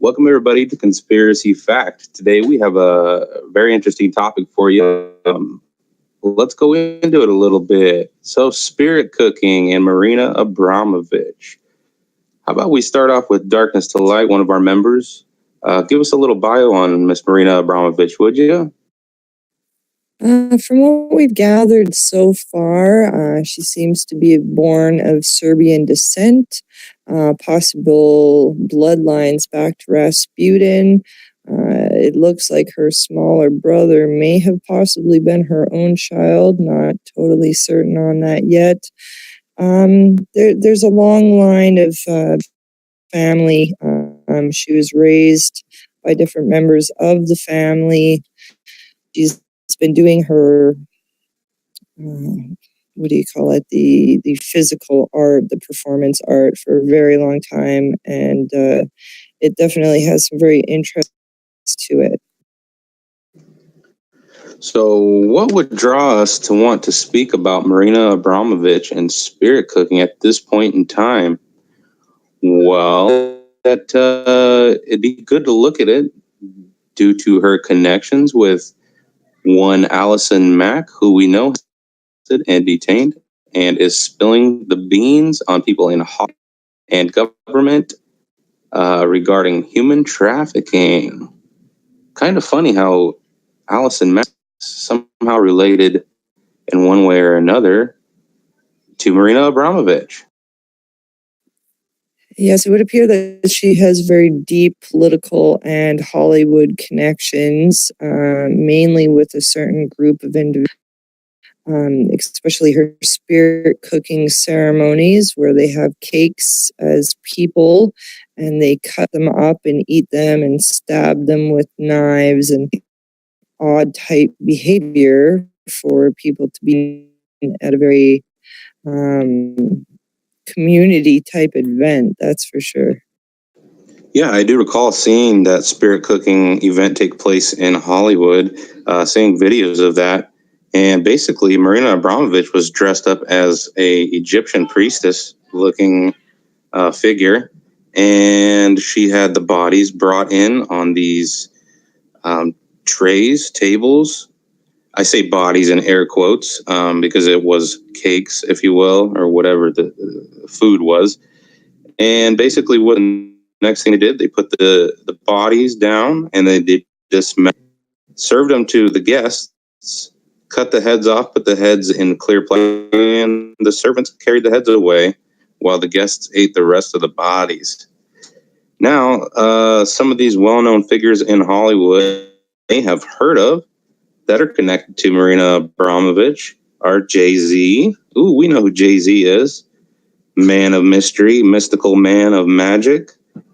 Welcome, everybody, to Conspiracy Fact. Today, we have a very interesting topic for you. Let's go into it a little bit. So, spirit cooking and Marina Abramovich. How about we start off with Darkness to Light, one of our members? Give us a little bio on Miss Marina Abramovich, would you? From what we've gathered so far, she seems to be born of Serbian descent, possible bloodlines back to Rasputin. It looks like her smaller brother may have possibly been her own child, not totally certain on that yet. There's a long line of family. She was raised by different members of the family. She's been doing her what do you call it, the physical art, the performance art for a very long time, and it definitely has some very interest to it. So, what would draw us to want to speak about Marina Abramovich and spirit cooking at this point in time? Well, it'd be good to look at it due to her connections with one Allison Mack, who we know has been arrested and detained and is spilling the beans on people in Hollywood and government regarding human trafficking. Kind of funny how Allison Mack is somehow related in one way or another to Marina Abramovich. Yes, it would appear that she has very deep political and Hollywood connections, mainly with a certain group of individuals. Especially her spirit cooking ceremonies where they have cakes as people and they cut them up and eat them and stab them with knives and odd type behavior for people to be at a very community type event, that's for sure. Yeah, I do recall seeing that spirit cooking event take place in Hollywood, seeing videos of that. And basically, Marina Abramovich was dressed up as a Egyptian priestess looking figure. And she had the bodies brought in on these trays, tables. I say bodies in air quotes because it was cakes, if you will, or whatever the food was. And basically what the next thing they did, they put the bodies down and they did dismember, served them to the guests, cut the heads off, put the heads in clear plastic, and the servants carried the heads away while the guests ate the rest of the bodies. Now, some of these well-known figures in Hollywood may have heard of that are connected to Marina Abramovich are Jay-Z. Ooh, we know who Jay-Z is. Man of mystery, mystical man of magic,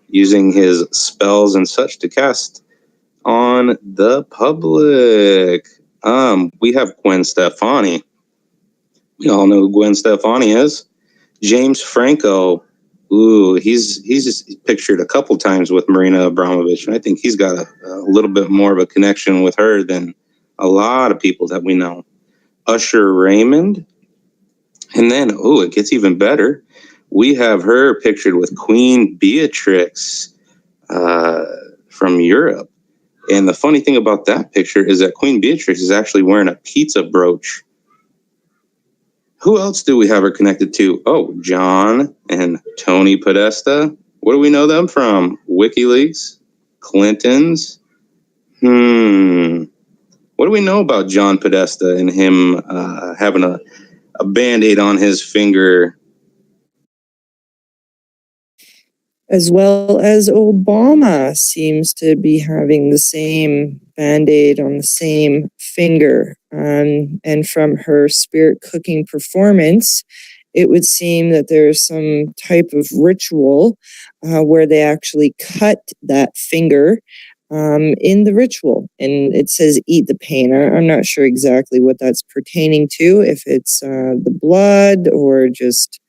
using his spells and such to cast on the public. We have Gwen Stefani. We all know who Gwen Stefani is. James Franco. Ooh, he's just pictured a couple times with Marina Abramovich, and I think he's got a little bit more of a connection with her than a lot of people that we know. Usher Raymond. And then, it gets even better. We have her pictured with Queen Beatrix from Europe. And the funny thing about that picture is that Queen Beatrix is actually wearing a pizza brooch. Who else do we have her connected to? Oh, John and Tony Podesta. Where do we know them from? WikiLeaks? Clintons? What do we know about John Podesta and him having a Band-Aid on his finger? As well as Obama seems to be having the same Band-Aid on the same finger. And from her spirit cooking performance, it would seem that there's some type of ritual where they actually cut that finger in the ritual. And it says eat the pain. I'm not sure exactly what that's pertaining to, if it's the blood or just,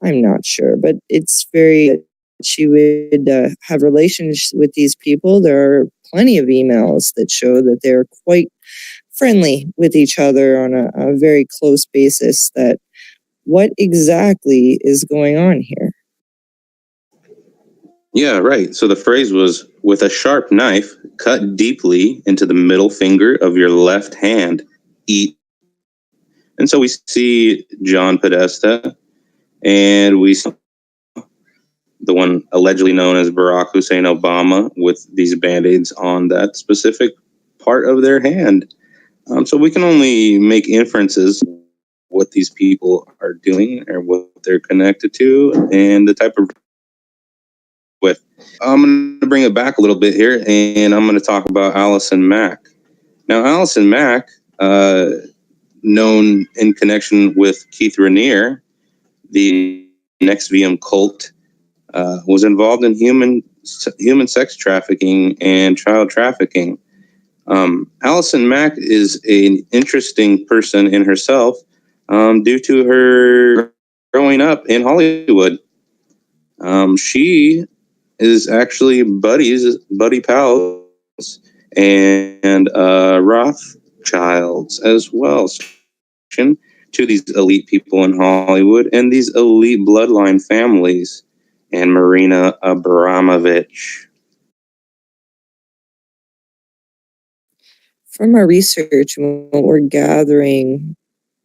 I'm not sure. But it's very... She would have relations with these people. There are plenty of emails that show that they're quite friendly with each other on a very close basis. That what exactly is going on here? Yeah, right. So the phrase was, with a sharp knife, cut deeply into the middle finger of your left hand, eat. And so we see John Podesta, and we see the one allegedly known as Barack Hussein Obama with these band-aids on that specific part of their hand. So we can only make inferences what these people are doing or what they're connected to and the type of with. I'm going to bring it back a little bit here, and I'm going to talk about Allison Mack. Now, Allison Mack, known in connection with Keith Raniere, the NXIVM cult, was involved in human sex trafficking and child trafficking. Allison Mack is an interesting person in herself due to her growing up in Hollywood. She is actually buddy pals, and Rothschilds as well. To these elite people in Hollywood and these elite bloodline families, and Marina Abramovich. From our research and what we're gathering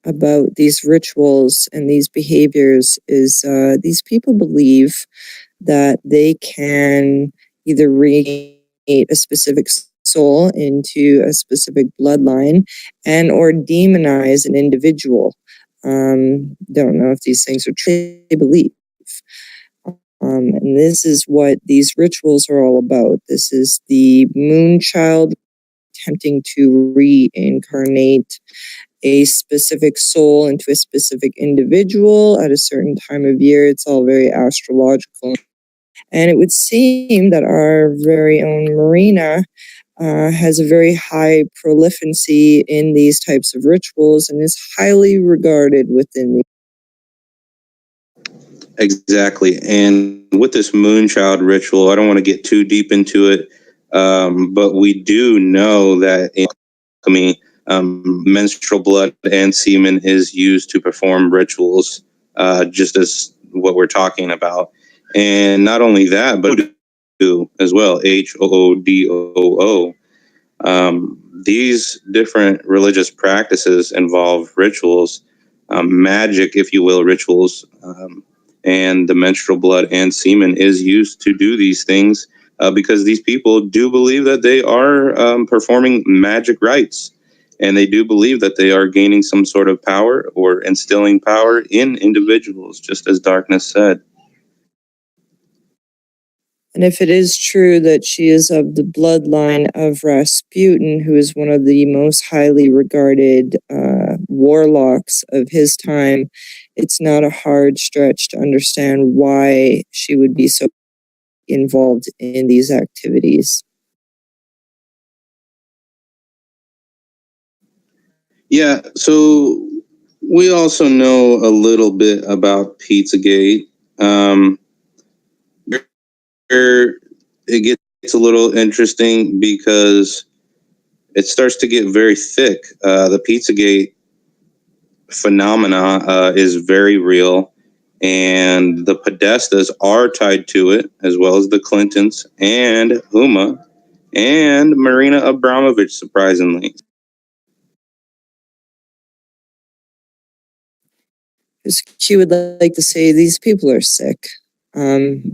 about these rituals and these behaviors is these people believe that they can either reincarnate a specific soul into a specific bloodline and or demonize an individual. Don't know if these things are true. They believe. And this is what these rituals are all about. This is the Moonchild attempting to reincarnate a specific soul into a specific individual at a certain time of year. It's all very astrological. And it would seem that our very own Marina has a very high prolificancy in these types of rituals and is highly regarded within the. Exactly. And with this Moonchild ritual, I don't want to get too deep into it, but we do know that in alchemy, menstrual blood and semen is used to perform rituals, just as what we're talking about. And not only that, but as well, HOODOO. These different religious practices involve rituals, magic, if you will, rituals, and the menstrual blood and semen is used to do these things because these people do believe that they are performing magic rites, and they do believe that they are gaining some sort of power or instilling power in individuals, just as Darkness said. And if it is true that she is of the bloodline of Rasputin, who is one of the most highly regarded warlocks of his time, it's not a hard stretch to understand why she would be so involved in these activities. Yeah, so we also know a little bit about Pizzagate. It gets a little interesting because it starts to get very thick. The Pizzagate phenomena is very real, and the Podestas are tied to it, as well as the Clintons and Huma and Marina Abramovich, surprisingly. She would like to say these people are sick.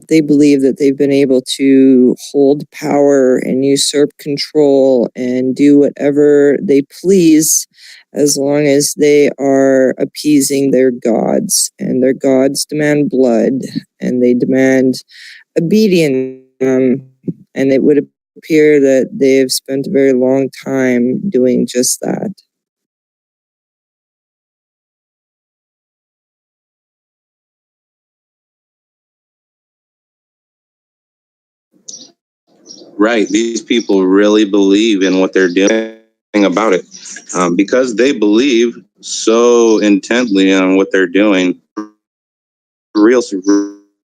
They believe that they've been able to hold power and usurp control and do whatever they please as long as they are appeasing their gods. And their gods demand blood and they demand obedience. And it would appear that they have spent a very long time doing just that. Right. These people really believe in what they're doing about it because they believe so intently on what they're doing. Real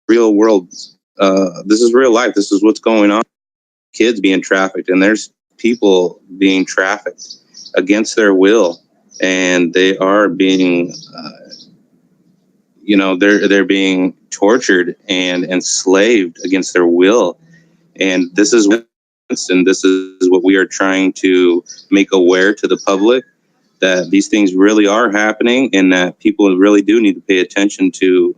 world. This is real life. This is what's going on. Kids being trafficked, and there's people being trafficked against their will, and they are being, they're being tortured and enslaved against their will. And this is what we are trying to make aware to the public, that these things really are happening and that people really do need to pay attention to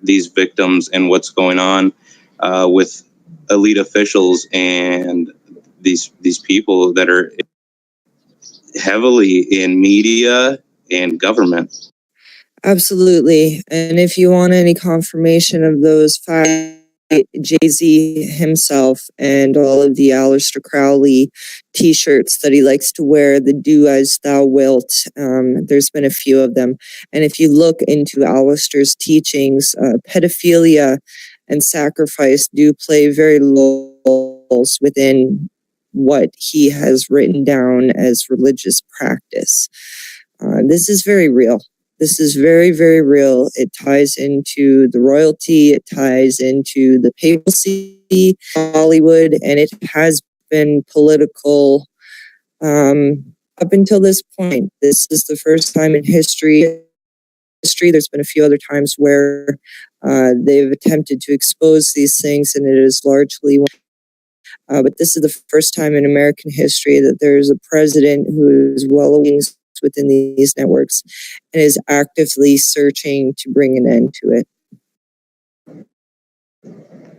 these victims and what's going on with elite officials and these people that are heavily in media and government. Absolutely. And if you want any confirmation of those facts, Jay-Z himself and all of the Aleister Crowley t-shirts that he likes to wear, the Do As Thou Wilt, there's been a few of them. And if you look into Aleister's teachings, pedophilia and sacrifice do play very low roles within what he has written down as religious practice. This is very real. This is very, very real. It ties into the royalty. It ties into the papacy, Hollywood, and it has been political up until this point. This is the first time in history. There's been a few other times where they've attempted to expose these things, and it is largely. But this is the first time in American history that there's a president who is well aware within these networks and is actively searching to bring an end to it.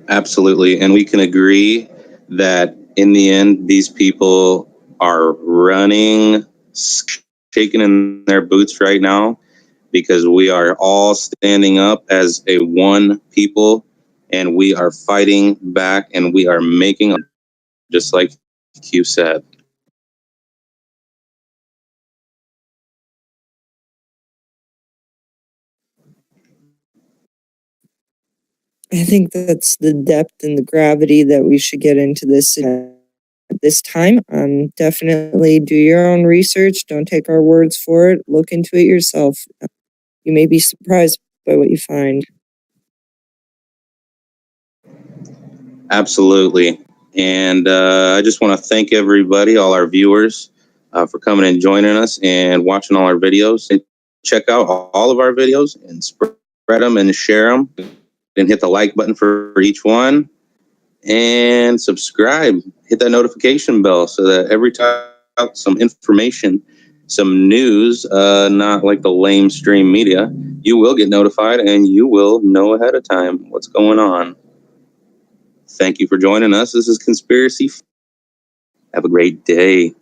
Absolutely. And we can agree that in the end, these people are running, shaking in their boots right now, because we are all standing up as a one people and we are fighting back and we are making, just like Q said. I think that's the depth and the gravity that we should get into this at this time. Definitely do your own research. Don't take our words for it. Look into it yourself. You may be surprised by what you find. Absolutely. And I just want to thank everybody, all our viewers, for coming and joining us and watching all our videos. And check out all of our videos and spread them and share them. And hit the like button for each one. And subscribe. Hit that notification bell so that every time some information, some news, not like the lame stream media, you will get notified and you will know ahead of time what's going on. Thank you for joining us. This is Conspiracy. Have a great day.